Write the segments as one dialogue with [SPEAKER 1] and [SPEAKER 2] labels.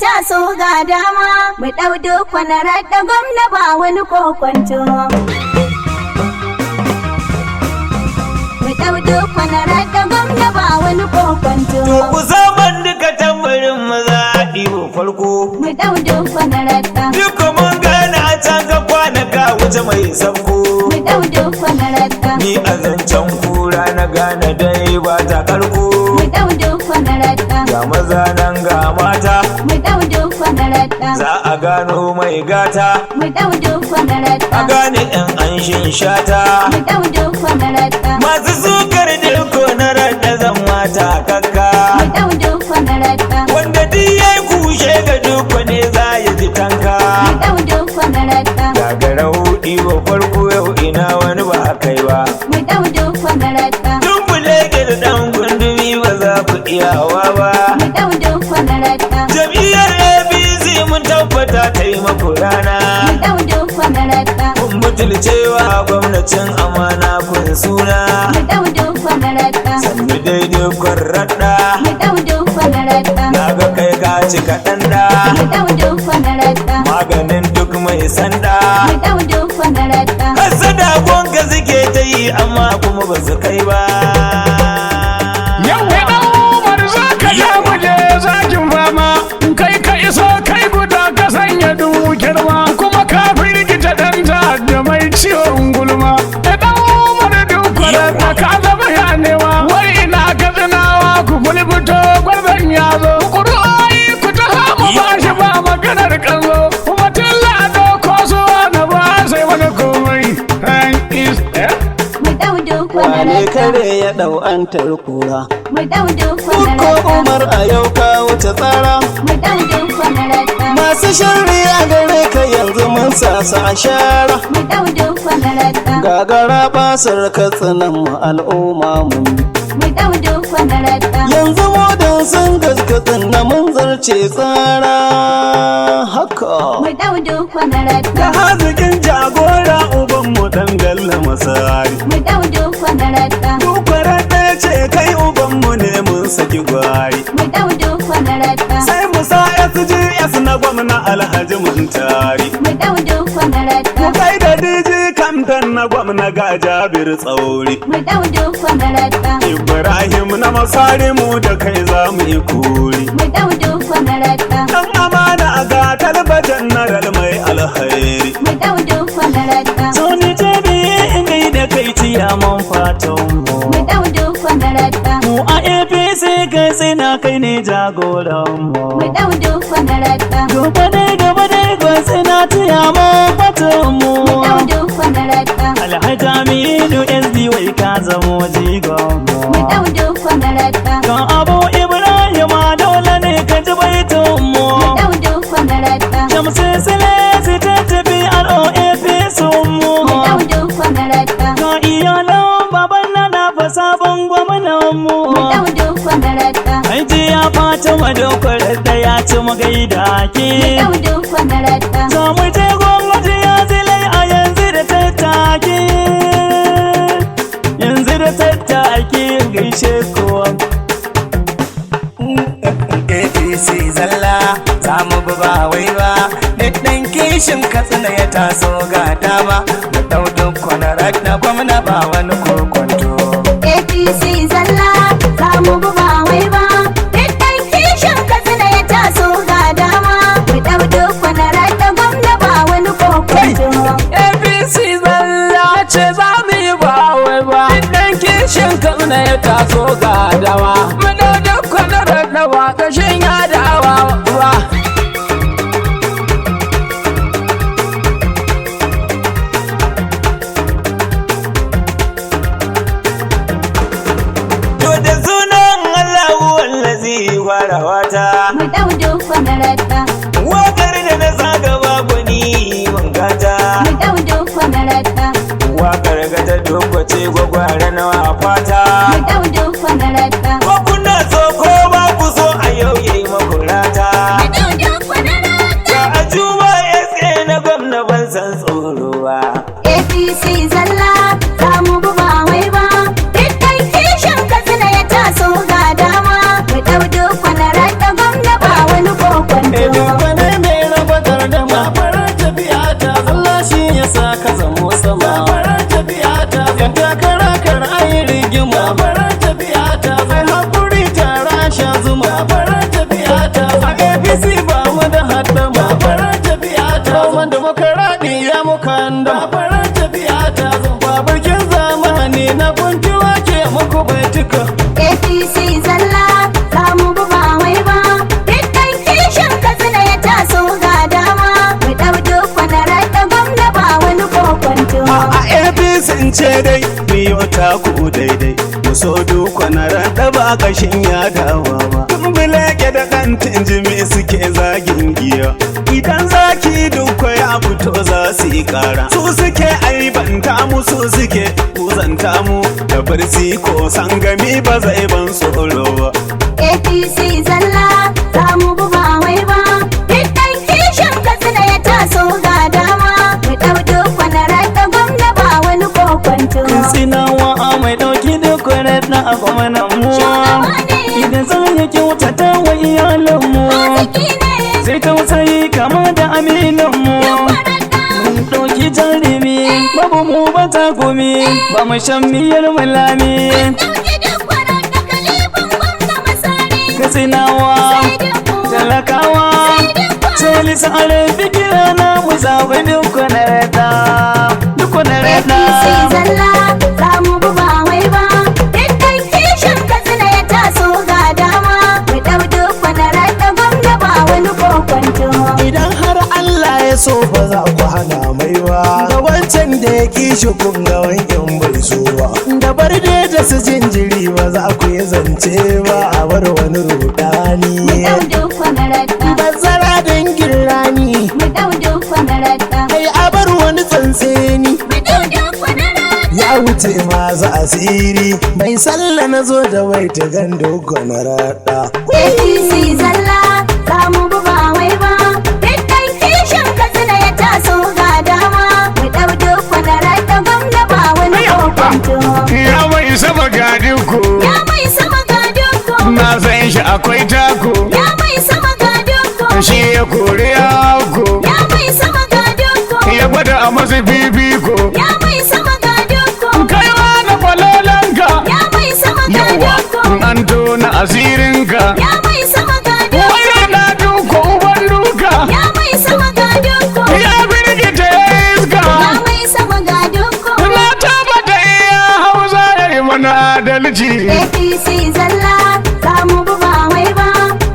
[SPEAKER 1] taso ga dama mu ɗau dukkanin raɗa gwamna ba wani kokwanto. Mu ɗau dukkanin raɗa gwamna ba wani kokwanto.
[SPEAKER 2] To ku saman duka tambarin maza a ɗibo farko.
[SPEAKER 1] Mu ɗau dukkanin raɗa.
[SPEAKER 2] Duka mun gane a can ka kwana ka wuce mai sabko.
[SPEAKER 1] Mu ɗau dukkanin raɗa.
[SPEAKER 2] Ni a zancen kura na gane dai ba ta karko.
[SPEAKER 1] Mu ɗau dukkanin raɗa.
[SPEAKER 2] Ga maza nan ga mata.
[SPEAKER 1] Mu ɗau dukkanin raɗa.
[SPEAKER 2] Za a gano mai gata.
[SPEAKER 1] Mu ɗau dukkanin raɗa.
[SPEAKER 2] A gane yan anshin shata.
[SPEAKER 1] Mu ɗau dukkanin raɗa.
[SPEAKER 2] Masu sukar dirko na raɗa zan mata kakka.
[SPEAKER 1] Mu ɗau dukkanin raɗa.
[SPEAKER 2] Wanda duk yayi kushe ga duk ne za ya ji tanka.
[SPEAKER 1] Mu ɗau dukkanin raɗa.
[SPEAKER 2] Gagara hudi wa farko yau ina wani ba kai ba.
[SPEAKER 1] Mu ɗau dukkanin raɗa.
[SPEAKER 2] Dumbule da dan gundumi ba za ku iyawa ba.
[SPEAKER 1] Mu ɗau dukkanin raɗa.
[SPEAKER 2] Jam'iyyar APC mun tabbata ta yi maku rana.
[SPEAKER 1] Mu ɗau dukkanin raɗa.
[SPEAKER 2] Kun mutulcewa gwamnatin amana kun suna.
[SPEAKER 1] Mu ɗau dukkanin raɗa.
[SPEAKER 2] Sannu daidai kwarraɗa.
[SPEAKER 1] Mu ɗau dukkanin raɗa.
[SPEAKER 2] Na ga kai ka ci kaɗan da.
[SPEAKER 1] Mu ɗau dukkanin raɗa.
[SPEAKER 2] Maganin duk mai sanda.
[SPEAKER 1] Mu ɗau dukkanin raɗa.
[SPEAKER 2] Hassada gonga suke ta yi amma kuma ba su kai ba.
[SPEAKER 3] Yau Umar za ka ja muje zakin fama, kai ka iso kai guda ka sanya dubu girma, kuma ka firgita ɗan da mai ciwon gulma. Ɗan Umar dukkanin da ka zama yanewa, wai ina ka zinawa ku bulbuto gwarzon ya zo. Ƙuru'ayi ku ta hama ba shi ba maganar ƙanzo, kuma tun lado ko zuwa na ba sai wani komai.
[SPEAKER 1] Mu ɗau dukkanin
[SPEAKER 4] Wane
[SPEAKER 1] raɗa.
[SPEAKER 4] kare ya ɗau an kura.
[SPEAKER 1] Mu ɗau dukkanin
[SPEAKER 4] Ko
[SPEAKER 1] raɗa.
[SPEAKER 4] Umar a yau ka wuce tsara.
[SPEAKER 1] Mu ɗau dukkanin raɗa.
[SPEAKER 4] Masu sharri a gare ka yanzu mun sa su a shara.
[SPEAKER 1] Mu ɗau dukkanin raɗa.
[SPEAKER 4] Gagara basar katsinan mu al'umma mu.
[SPEAKER 1] Mu ɗau dukkanin raɗa.
[SPEAKER 4] Yanzu modin sun gaskatsin na mun zarce tsara. Haka.
[SPEAKER 1] Mu ɗau dukkanin
[SPEAKER 2] Da
[SPEAKER 1] raɗa.
[SPEAKER 2] hazikin jagora uban mu dan galla masari.
[SPEAKER 1] Mu ɗau dukkanin raɗa.
[SPEAKER 2] Dukwarar ɗaya ce kai uban mu ne mun saki gwari.
[SPEAKER 1] Mu ɗau dukkanin raɗa.
[SPEAKER 2] Sai mu sa SGS na gwamna Alhaji Muntari.
[SPEAKER 1] Mu ɗau dukkanin raɗa.
[SPEAKER 2] Mu kai da DG kamfen na gwamna ga Jabir Tsauri.
[SPEAKER 1] Mu ɗau dukkanin raɗa.
[SPEAKER 2] Ibrahim na masari mu da kai za mu yi kuri.
[SPEAKER 1] Mu ɗau dukkanin raɗa.
[SPEAKER 2] Dan amana ga talbajan na mai alhairi.
[SPEAKER 1] Mu ɗau dukkanin raɗa.
[SPEAKER 4] Soni jebe in gai da kai ciyaman fatan mu.
[SPEAKER 1] Mu ɗau dukkanin raɗa.
[SPEAKER 4] Mu a APC kai tsina kai ne jagoran mu.
[SPEAKER 1] Mu ɗau dukkanin raɗa.
[SPEAKER 4] Gaba dai kai tsina ciyaman fatan mu.
[SPEAKER 1] Mu ɗau dukkanin raɗa.
[SPEAKER 4] Alhaji Aminu SD wai ka zamo jigon mu.
[SPEAKER 1] Mu ɗau dukkanin raɗa.
[SPEAKER 4] Kan Abu Ibrahim dole ne ka ji baitin mu.
[SPEAKER 1] Mu ɗau dukkanin raɗa.
[SPEAKER 4] Shamsu Silesi ta tafi ROAP sun mu.
[SPEAKER 1] Mu ɗau dukkanin raɗa.
[SPEAKER 4] Ka iyalan baban na fa sabon gwamnan mu.
[SPEAKER 1] Mu ɗau dukkanin raɗa.
[SPEAKER 4] Aiji ya fata madokar da ya ci magaida ke.
[SPEAKER 1] Mu ɗau dukkanin raɗa.
[SPEAKER 4] Za mu je gwamnati ya zilai a yanzu da tattaki. Yanzu da tattaki gaishe kowa.
[SPEAKER 5] APC zalla za mu bi ba wai ba, ɗan kishin katsina ya taso ga dama, mu ɗau dukkan raɗa gwamna ba wani kokonto.
[SPEAKER 1] APC zalla za mu bi ba wai ba. Dukkan kishin Katsina ya taso ga dama. Mu ɗau dukkanin raɗa gwamna ba wani kokonto.
[SPEAKER 3] APC zalla ce za mu yi ba wai ba. Ɗan kishin katsina ya taso ga dama. Mu ɗau dukkanin raɗa ba kashin ya dawa ba.
[SPEAKER 2] To da sunan Allahu wallazi fara wata.
[SPEAKER 1] Mu ɗau dukkanin raɗa.
[SPEAKER 2] Wakar da na sa gaba gwani mangata.
[SPEAKER 1] Mu ɗau dukkanin raɗa.
[SPEAKER 2] Wakar ga ta dokwace gwagware na fata.
[SPEAKER 1] Mu ɗau dukkanin raɗa.
[SPEAKER 2] Ko kuna so ko ba ku so a yau yayi makurata.
[SPEAKER 1] Mu ɗau dukkanin raɗa.
[SPEAKER 2] Ga a juma SA na gwamna ban san tsoro ba.
[SPEAKER 1] APC zalla za mu bi ba wai ba. Dukkan kishin Katsina ya taso ga dama. Mu ɗau dukkanin raɗa gwamna ba wani kokonto.
[SPEAKER 4] farar tafiya ta zo. A APC ba mu da haddama farar tafiya ta zo. Roman demokaradiyya muka anda farar tafiya ta zo. Babarkin zamani na kuntuwa ke muku baituka.
[SPEAKER 1] APC zalla za mu bi ba wai ba. Dukkan kishin Katsina ya taso ga dama. Mu ɗau duk wani raɗa gwamna ba wani kokwanto.
[SPEAKER 2] A APC ce dai biyo taku daidai mu so duk wani raɗa ba kashin ya dawa ba. Bilege da ɗan tinjimi suke zagin giya. Idan zaki duk ya fito za su yi ƙara. Su suke aibanta mu su suke kuzanta mu da barci ko sangami ba zai ban tsoro ba.
[SPEAKER 1] APC zalla za mu bi ba wai ba. Dukkan kishin Katsina ya taso ga dama. Mu ɗau duk wani raɗa gwamna ba wani kokwanto.
[SPEAKER 4] Tsinawa a mai ɗauki da kwarar na a kwamanan mu. Idan zan yi kyautata wa iyalanmu sai tausayi kama da aminanmu. Mun ɗauki jarumi babu mu ba ta gumi ba mu shan miyar mulami. Katsinawa talakawa sai lisa arabi kira na mu zaɓi duk wani rada. Duk wani rada.
[SPEAKER 1] APC zalla za mu bi ba wai ba. Dukkan kishin Katsina ya taso ga dama. Mu ɗau duk wani raɗa gwamna ba wani kokwanto.
[SPEAKER 6] Idan har Allah ya so ba za ku hana mai ba. Da wancan da ya kishi kun ga wankin bai so ba. Da barde da su jinjiri ba za ku yi zance ba a bar wani rudani.
[SPEAKER 1] Mu ɗau duk wani raɗa.
[SPEAKER 6] Bazara dangin rani.
[SPEAKER 1] Mu ɗau duk wani raɗa.
[SPEAKER 6] Kai a bar wani tsantseni.
[SPEAKER 1] Mu ɗau duk wani raɗa.
[SPEAKER 6] Ya wuce masu asiri. Mai sallah na zo da wai ta gando gwana raɗa.
[SPEAKER 1] APC zalla za mu bi ba wai ba. Dukkan kishin Katsina ya taso ga dama. Mu ɗau duk wani raɗa gwamna ba wani kokwanto.
[SPEAKER 3] Ya mai sama gadin ku.
[SPEAKER 1] Ya mai sama ga dukku.
[SPEAKER 3] Na san shi akwai tako.
[SPEAKER 1] Ya mai sama ga dukku.
[SPEAKER 3] Shi ya kori yako.
[SPEAKER 1] Ya mai sama ga dukku.
[SPEAKER 3] Ya gwada a masu bibiko.
[SPEAKER 1] Ya mai sama ga dukku.
[SPEAKER 3] Kaiwa da kwalolanka.
[SPEAKER 1] Ya mai sama ga
[SPEAKER 3] Yawa
[SPEAKER 1] dukku.
[SPEAKER 3] an tona asirinka.
[SPEAKER 1] Ya mai sama ga dukku.
[SPEAKER 3] Wai na duka uban duka.
[SPEAKER 1] Ya mai sama ga dukku.
[SPEAKER 3] Ya birgita ya iska.
[SPEAKER 1] Ya mai sama ga dukku.
[SPEAKER 3] Na tabbata iya hausa ya yi mana adalci.
[SPEAKER 1] APC zalla za mu bi ba wai ba.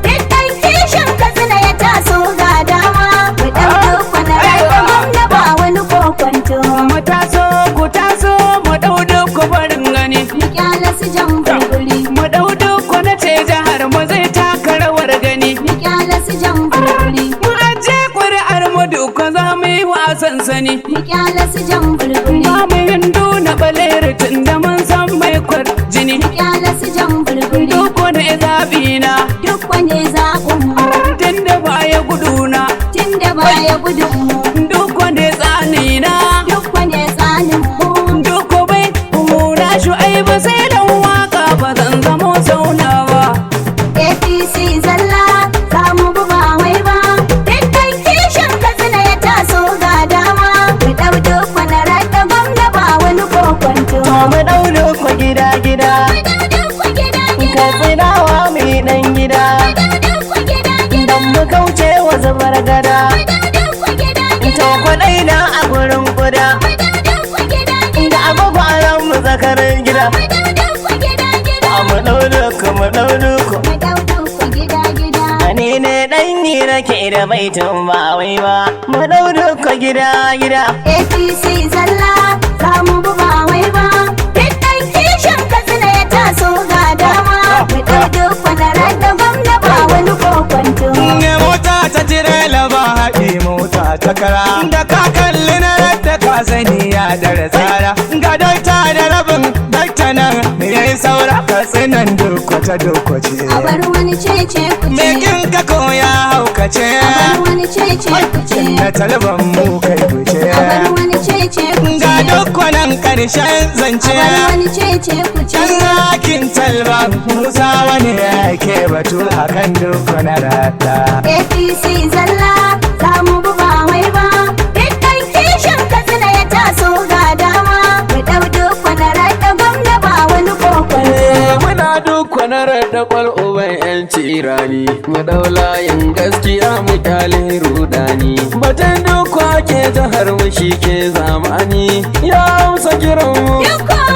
[SPEAKER 1] Dukkan kishin Katsina ya taso ga dama. Mu ɗau duk wani raɗa gwamna ba wani kokwanto.
[SPEAKER 5] Mu taso ku taso mu ɗau duk barin gani.
[SPEAKER 1] Mu kyala su jan burburi.
[SPEAKER 5] Mu ɗau duk na ce jihar mu zai taka rawar gani.
[SPEAKER 1] Mu kyala su jan burburi.
[SPEAKER 5] Mu aje ƙuri'ar mu duka za mu yi wasan sani.
[SPEAKER 1] Mu kyala su jan burburi.
[SPEAKER 5] Ba mu hindu na baleri tun da mun san mai kwar jini.
[SPEAKER 1] Mu kyala su jan burburi.
[SPEAKER 5] Duk wani zaɓi na
[SPEAKER 1] Duk wani zaɓin mu.
[SPEAKER 5] tun da baya guduna.
[SPEAKER 1] Tun da baya gudun mu.
[SPEAKER 5] Duk wani tsani na
[SPEAKER 1] Duk wani tsanin mu.
[SPEAKER 5] duk bai hura shu'aibu sai dan waka ba zan zamo sauna ba.
[SPEAKER 1] APC zalla za mu bi ba wai ba. Dukkan kishin Katsina ya taso ga dama. Mu ɗau duk wani raɗa gwamna ba wani kokwanto.
[SPEAKER 4] Mu ɗaure ku gida gida.
[SPEAKER 1] Mu ɗau duk wa gida gida.
[SPEAKER 4] Katsinawa mu yi ɗan gida.
[SPEAKER 1] Mu ɗau duk wa gida gida.
[SPEAKER 4] Don mu kauce wa zubar gada.
[SPEAKER 1] Mu ɗau duk wa gida gida.
[SPEAKER 4] To kwaɗai na a gurin kuda.
[SPEAKER 1] Mu ɗau duk wa gida gida.
[SPEAKER 4] Da agwagwaran mu zakarin gida.
[SPEAKER 1] Mu ɗau duk wa gida gida.
[SPEAKER 4] Mu ɗaure ku mu ɗaure ku.
[SPEAKER 1] Mu ɗau duk wa gida gida.
[SPEAKER 4] Ni ne ɗan yi nake da baitin ba wai ba. Mu ɗaure ku gida gida.
[SPEAKER 1] APC zalla za mu bi ba wai ba. Dukkan kishin Katsina ya taso ga dama. Mu ɗau duk wani raɗa gwamna ba wani kokwanto.
[SPEAKER 5] Ne mota ta tirela ba haɗi mota ta kara. Da ka kalli na radda ka sani ya dara tsara. Ga dakta da rabin dakta nan me yayi saura. Katsinan dukwata dukwace.
[SPEAKER 1] A bar wani cece kuce.
[SPEAKER 5] Me kin ka koya haukace.
[SPEAKER 1] A bar wani cece kuce.
[SPEAKER 5] Na talban mu kai fice.
[SPEAKER 1] A bar wani cece kuce.
[SPEAKER 5] Ga dukkanin ƙarshen zance.
[SPEAKER 1] A bar wani cece kuce.
[SPEAKER 5] Can hakin talba Musa wani yake batu akan dukkanin rata.
[SPEAKER 1] APC zalla za mu bi ba wai ba. Dukkan kishin Katsina ya taso ga dama. Mu ɗau duk wani raɗa gwamna ba wani kokwanto.
[SPEAKER 4] Muna duk
[SPEAKER 7] na radda kwal uban yanci rani mu daulayin gaskiya mu kyale rudani batun duk ke jihar mu shi ke zamani ya amsa kiran mu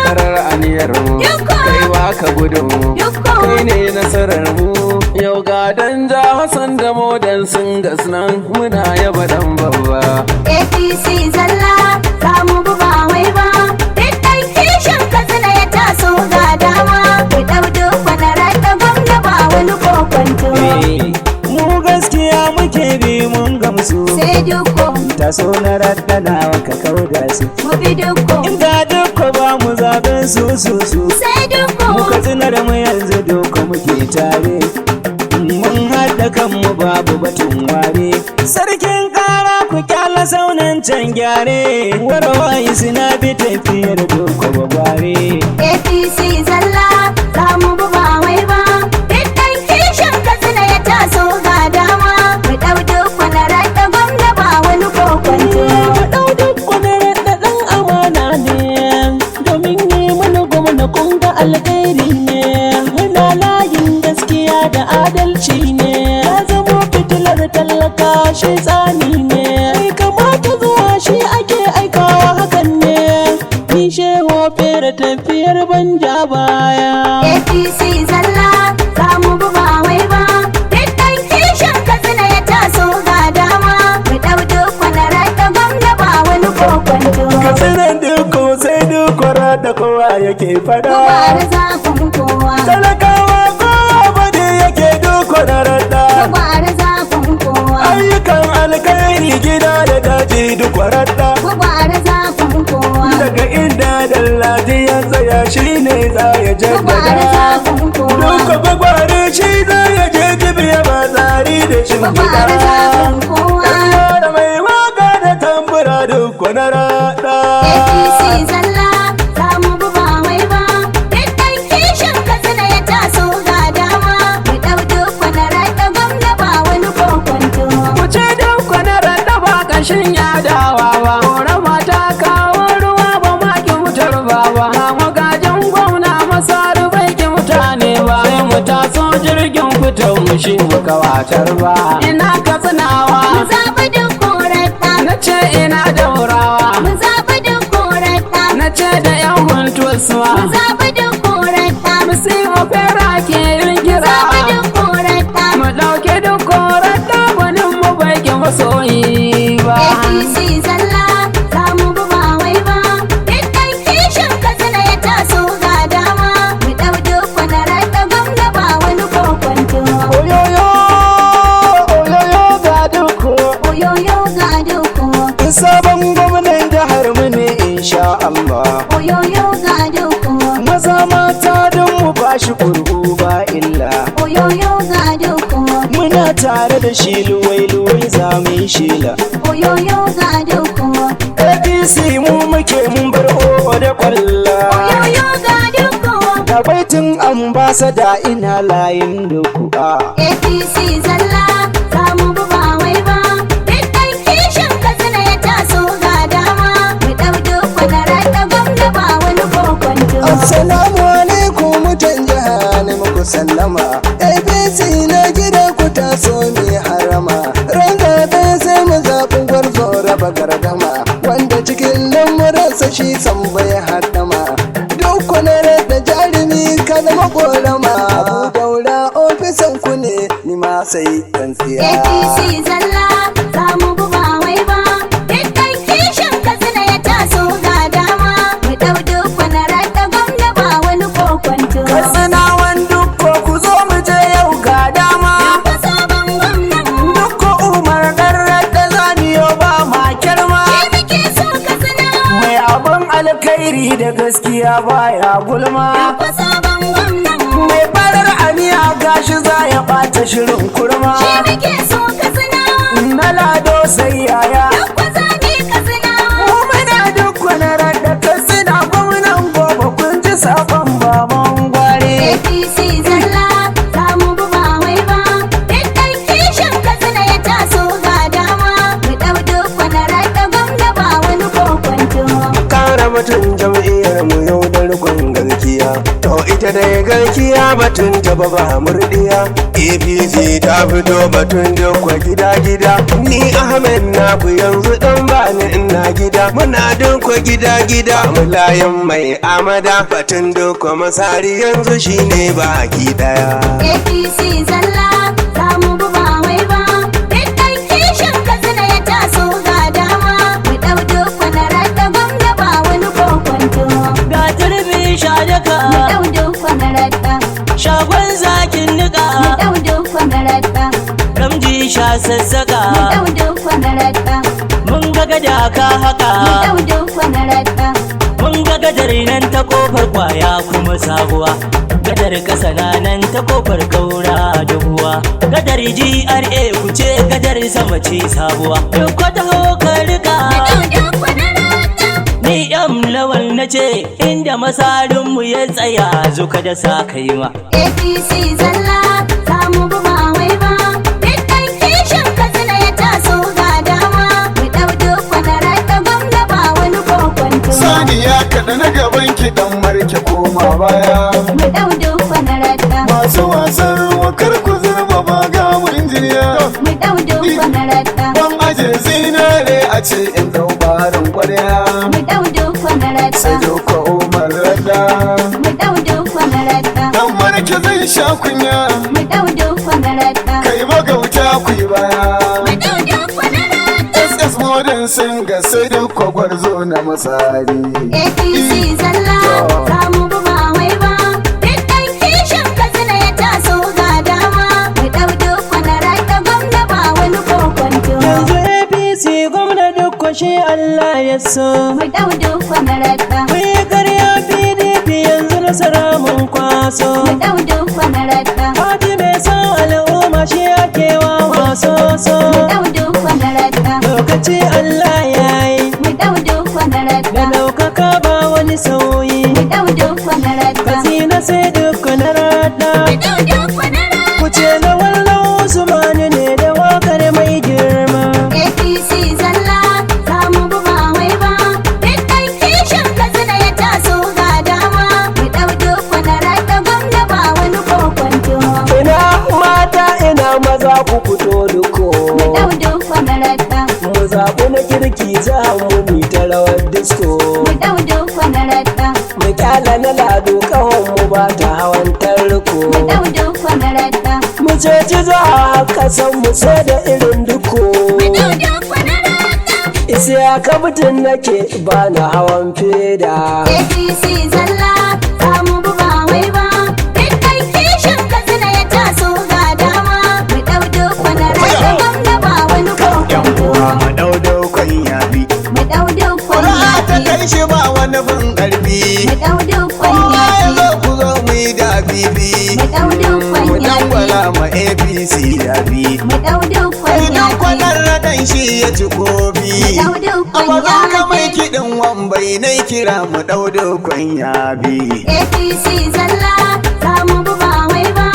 [SPEAKER 7] karar aniyar mu kaiwa ka gudun mu kai ne nasarar mu yau ga danja Hassan da modan sun gasnan muna yaba dan babba
[SPEAKER 1] APC zalla za mu buba wai ba duk ɗan kishin Katsina ya taso ga dama ku ɗau duk wani raɗa gwamna ba wani kokwanto
[SPEAKER 4] mu gaskiya muke bi mun gamsu
[SPEAKER 1] sai dukko
[SPEAKER 4] taso na raddana ka kauda su
[SPEAKER 1] mu bi dukko
[SPEAKER 4] inda dukko ba mu zaben su
[SPEAKER 1] sai dukko
[SPEAKER 4] mu Katsina da mu yanzu dukko muke tare mun haɗa kanmu babu batun ware sarkin ƙara ku kyala saunan can gyare warwayi suna bi tafiyar dukko babare
[SPEAKER 1] APC zalla za mu buba wai ba duk ɗan kishin Katsina ya taso ga dama ku ɗau duk wani raɗa gwamna ba wani kokwanto
[SPEAKER 4] ɗau duk wani raɗa ɗan amana ne domin yi mana gwamna kun ga alkhairi ne muna layin gaskiya da adalci ne ya zama fitilar tallaka shi tsani ne mai kamata zuwa shi ake aikawa hakan ne ni shewa fere tafiyar banja baya
[SPEAKER 1] APC zalla za mu buba wai ba duk ɗan kishin Katsina ya taso ga dama ku ɗau duk wani raɗa gwamna ba wani kokwanto
[SPEAKER 6] Katsinan duko sai duk da kowa yake fada
[SPEAKER 1] Gwara zafin kowa
[SPEAKER 6] talakawa kowa bane yake duko da radda
[SPEAKER 1] Gwara zafin kowa
[SPEAKER 6] ayyukan alkhairi gida da daji duk radda
[SPEAKER 1] Gwara zafin kowa
[SPEAKER 6] daga inda dallati ya tsaya shine za ya
[SPEAKER 1] Gwara
[SPEAKER 6] jaddada
[SPEAKER 1] zafin kowa
[SPEAKER 6] duka gwagware shi za ya je jibiya ba tsari da
[SPEAKER 1] Gwara
[SPEAKER 6] shimfiɗa
[SPEAKER 1] zafin kowa
[SPEAKER 6] da mai waka da tambura duk na radda
[SPEAKER 1] APC zalla za mu buba wai ba duk ɗan kishin Katsina ya taso ga dama ku ɗau duk wani raɗa gwamna ba wani kokwanto
[SPEAKER 7] ku ce duk na radda ba kashin ya dawa ba korama ta kawo ruwa ba ma ki mutar ba magajin gwamna masaru bai ki mutane ba sai mu taso jirgin fitan mu shi mu kawatar ba ina Katsinawa
[SPEAKER 1] mu zaɓi duk korata
[SPEAKER 7] na ce ina daurawa
[SPEAKER 1] mu zaɓi duk korata
[SPEAKER 7] na ce da yan huntusuwa
[SPEAKER 1] mu zaɓi duk korata
[SPEAKER 7] musimu fera ke yin kira
[SPEAKER 1] zaɓi duk korata
[SPEAKER 7] mu ɗauke duk korata gwanin mu bai ki masoyi ba
[SPEAKER 1] APC zalla za mu buba wai ba duk ɗan kishin Katsina ya taso ga dama mu ɗau duk wani raɗa gwamna ba wani kokwanto
[SPEAKER 6] oyoyo ga duko
[SPEAKER 1] oyoyo ga duko
[SPEAKER 6] sabon gwamnan jihar mu ne insha Allah
[SPEAKER 1] oyoyo ga duko
[SPEAKER 6] maza mata don mu bashi kurhu ba illa
[SPEAKER 1] oyoyo ga duko
[SPEAKER 6] muna tare da shi luwai za mu yi shela
[SPEAKER 1] oyoyo ga duko
[SPEAKER 6] APC mu muke mun bar o da kwalla
[SPEAKER 1] oyoyo ga duko
[SPEAKER 6] ga baitin ambasada ina layin duku
[SPEAKER 1] APC zalla za mu buba wai ba duk ɗan kishin Katsina ya taso ga dama mu ɗau duk wani raɗa gwamna ba wani kokwanto
[SPEAKER 6] assalamu alaikum mutan jiha ne muku sallama APC na gida ku taso mai harama ran zaɓe sai mu zaɓi gwarzo raba gardama wanda cikin lamuransa shi san bai haɗama duk kwanar da jarumi ka zama ƙorama abu daura ofisan ku ne ni ma sai ɗan tsiya
[SPEAKER 1] APC zalla za mu buba wai ba duk ɗan kishin Katsina ya taso ga dama mu ɗau duk wani raɗa gwamna ba wani kokwanto
[SPEAKER 6] Katsinawan dukko ku zo mu je yau ga dama
[SPEAKER 1] Yanka sabon gwamnan
[SPEAKER 6] dukko umar ɗan radda zaniyo ba ma kyarma
[SPEAKER 1] shi muke so Katsinawa
[SPEAKER 6] mai abin alkhairi da gaskiya baya gulma
[SPEAKER 1] Yanka sabon gwamnan
[SPEAKER 6] mai farar aniya gashi za ya ɓata shirin kurma
[SPEAKER 1] shi muke so Katsinawa
[SPEAKER 6] na lado sai yaya
[SPEAKER 1] Yanka zaɓe Katsinawa
[SPEAKER 6] mu muna duk wani radda katsina gwamnan gobe kun ji sabon baban gware
[SPEAKER 1] APC zalla za mu buba wai ba duk ɗan kishin Katsina ya taso ga dama mu ɗau duk wani raɗa gwamna ba wani kokwanto
[SPEAKER 6] kara mutum jam'iyyar mu yau da rikon garkiya to ita dai garkiya batun ta ba murdiya. APC ta fito batun dukwa gida-gida. Ni Ahmed na ku yanzu dan bani ina gida. Muna dukwa gida-gida mulayin mai amada. Batun dukwa masari yanzu shine baki daya.
[SPEAKER 1] APC zalla za mu bi ba wai ba. Duk ɗan kishin Katsina ya taso ga dama. Mu ɗau duk wani raɗa gwamna ba wani kokonto.
[SPEAKER 4] Ga turbi shadaka,
[SPEAKER 1] Mu ɗau duk wani raɗa.
[SPEAKER 4] shagon zakin
[SPEAKER 1] Mu
[SPEAKER 4] nika,
[SPEAKER 1] ɗau duk wani raɗa.
[SPEAKER 4] gamji sha
[SPEAKER 1] Mu
[SPEAKER 4] sassaka.
[SPEAKER 1] ɗau duk wani raɗa.
[SPEAKER 4] Mun ga gada ka
[SPEAKER 1] Mu
[SPEAKER 4] haka,
[SPEAKER 1] ɗau duk wani raɗa.
[SPEAKER 4] mun ga gadar nan ta kofar kwaya kuma sabuwa. Gadar kasa na nan ta kofar gaura duhuwa. Gadar GRA ku ce gadar sama ce sabuwa. Duk wata ka rika.
[SPEAKER 1] Mu ɗau duk wani raɗa.
[SPEAKER 4] Ni yam lawal na ce inda masarinmu ya tsaya zuka da sa kai ma.
[SPEAKER 1] APC zalla za mu bi ba wai ba. Duk ɗan kishin Katsina ya taso ga dama. Mu ɗau duk wani raɗa gwamna ba wani kokonto.
[SPEAKER 3] Saniya kaɗa na gaban ki dan marke koma baya.
[SPEAKER 1] Mu ɗau duk wani raɗa.
[SPEAKER 3] Masu wasan ruwa kar ku zurba ba ga mu injiniya.
[SPEAKER 1] Mu ɗau duk wani raɗa.
[SPEAKER 3] Ban aje zinare a ce in dau barin kwarya.
[SPEAKER 1] Mu ɗau duk wani raɗa.
[SPEAKER 3] Sai doka Umar Rada.
[SPEAKER 1] Mu ɗau duk wani raɗa.
[SPEAKER 3] Dan marke zai sha kunya.
[SPEAKER 1] Mu ɗau duk wani raɗa.
[SPEAKER 3] Kai magauta ku yi baya.
[SPEAKER 1] Mu ɗau duk wani raɗa.
[SPEAKER 3] SS modern sun ga sai duk kwagwarzo na masari.
[SPEAKER 1] APC zalla za mu bi ba wai ba. Duk ɗan kishin Katsina ya taso ga dama. Mu ɗau duk wani raɗa gwamna ba wani kokonto.
[SPEAKER 4] Yanzu APC gwamna duk kwashe Allah ya so.
[SPEAKER 1] Mu ɗau duk wani raɗa.
[SPEAKER 4] Mun yi karya PDP yanzu nasara mun kwaso.
[SPEAKER 1] Mu ɗau duk wani raɗa.
[SPEAKER 4] Fati mai san al'umma shi ake wa maso so.
[SPEAKER 1] Mu ɗau duk wani raɗa.
[SPEAKER 4] Lokaci Allah ya yi.
[SPEAKER 1] Mu ɗau duk wani
[SPEAKER 4] Da
[SPEAKER 1] raɗa.
[SPEAKER 4] ɗaukaka ba wani sauyi.
[SPEAKER 1] Mu ɗau duk wani raɗa.
[SPEAKER 4] Katsina sai duk na rada.
[SPEAKER 1] Mu ɗau duk wani raɗa.
[SPEAKER 4] Kuce na wallan Usmanu ne da wakar mai girma.
[SPEAKER 1] APC zalla za mu bi ba wai ba. Duk ɗan kishin Katsina ya taso ga dama. Mu ɗau duk wani raɗa gwamna ba wani kokonto.
[SPEAKER 6] Ina mata ina maza ku fito duko.
[SPEAKER 1] Mu ɗau duk wani raɗa.
[SPEAKER 6] Mu zaɓi na kirki za mu mi ta rawar disko.
[SPEAKER 1] Mu ɗau duk wani raɗa.
[SPEAKER 6] Mu kyala na lado kahon mu ba ta hawan tarko.
[SPEAKER 1] Mu ɗau duk wani raɗa.
[SPEAKER 6] Mu ceci za a kasan mu sai da irin duko.
[SPEAKER 1] Mu ɗau duk wani raɗa.
[SPEAKER 6] Isiya kabutin nake ba na hawan feda.
[SPEAKER 1] APC zalla za mu bi ba wai ba. Duk ɗan kishin Katsina ya taso ga dama. Mu ɗau duk wani raɗa gwamna ba wani kokonto.
[SPEAKER 2] mu ɗau dokon yabi.
[SPEAKER 1] Mu ɗau duk wani
[SPEAKER 5] Ƙuri'a ta
[SPEAKER 1] yaƙi.
[SPEAKER 5] kai shi ba wani fin ƙarfi.
[SPEAKER 1] Mu ɗau duk wani
[SPEAKER 5] Kowa ya
[SPEAKER 1] yaƙi.
[SPEAKER 5] zo ku zo mu yi da bibi.
[SPEAKER 1] Mu ɗau duk
[SPEAKER 5] Mu
[SPEAKER 1] wani yaƙi.
[SPEAKER 5] dangwala ma APC yabi.
[SPEAKER 1] Mu ɗau duk wani
[SPEAKER 5] Idan
[SPEAKER 1] yaƙi.
[SPEAKER 5] kwanan raɗan shi ya ci kofi.
[SPEAKER 1] Mu ɗau duk
[SPEAKER 5] Amma
[SPEAKER 1] wani
[SPEAKER 5] za ka mai
[SPEAKER 1] yaƙi.
[SPEAKER 5] kiɗin wambai na kira mu ɗau dokon yabi.
[SPEAKER 1] APC zalla za mu bi ba wai ba.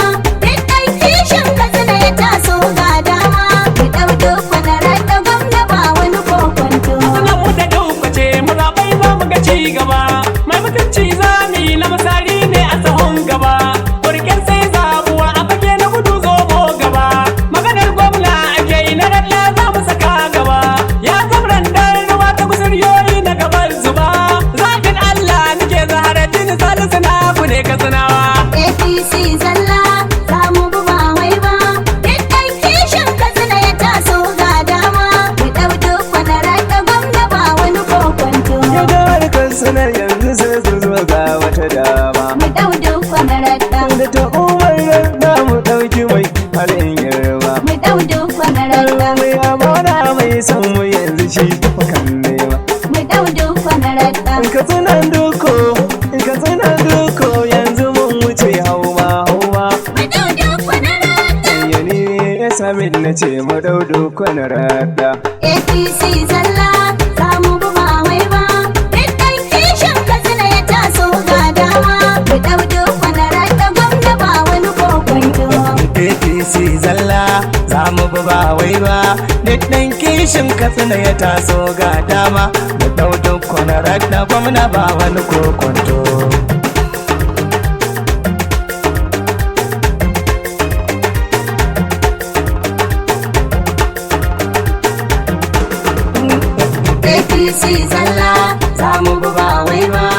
[SPEAKER 1] Duk ɗan kishin Katsina ya taso ga dama. Mu ɗau duk wani raɗa gwamna ba wani kokonto.
[SPEAKER 4] Sunan mu da daukace mu zaɓai za mu ga ci gaba. Mai mutunci zami na masari ne a tsahon gaba. Kurken sai zabuwa a fage na gudu zomo gaba. Maganar gwamna ake yi na ralla za mu saka gaba. Ya zamran dan ruwa ta kusuryoyi na gabar zuba. Zakin Allah nake zaharaddin salisu na ku ne katsinawa.
[SPEAKER 1] APC zalla za mu bi ba wai ba. Duk ɗan kishin Katsina ya taso ga dama. Mu ɗau duk wani raɗa gwamna ba wani kokonto.
[SPEAKER 6] Ya ga harkar sanar yanzu sai su zo ga wata dama.
[SPEAKER 1] Mu ɗau duk wani raɗa.
[SPEAKER 6] Da ta umar na mu ɗauki mai halin girma.
[SPEAKER 1] Mu ɗau duk wani raɗa.
[SPEAKER 6] Mai amana mai son mu yanzu shi kan nema.
[SPEAKER 1] Mu ɗau duk wani raɗa.
[SPEAKER 6] In ka tunan duko, in ka tunan duko yanzu mun wuce hauma hauma.
[SPEAKER 1] Mu ɗau duk wani raɗa.
[SPEAKER 6] Yani ya sami na ce mu ɗau duko na rada.
[SPEAKER 1] APC zalla za mu bi ba wai ba. Duk ɗan kishin Katsina ya taso ga dama. Mu ɗau duk wani raɗa gwamna ba wani kokonto.
[SPEAKER 5] APC zalla za mu bi ba wai ba. Duk ɗan kishin Katsina ya taso ga dama. Mu ɗau duk wani raɗa gwamna ba wani kokonto.
[SPEAKER 1] APC zalla za mu bi ba wai ba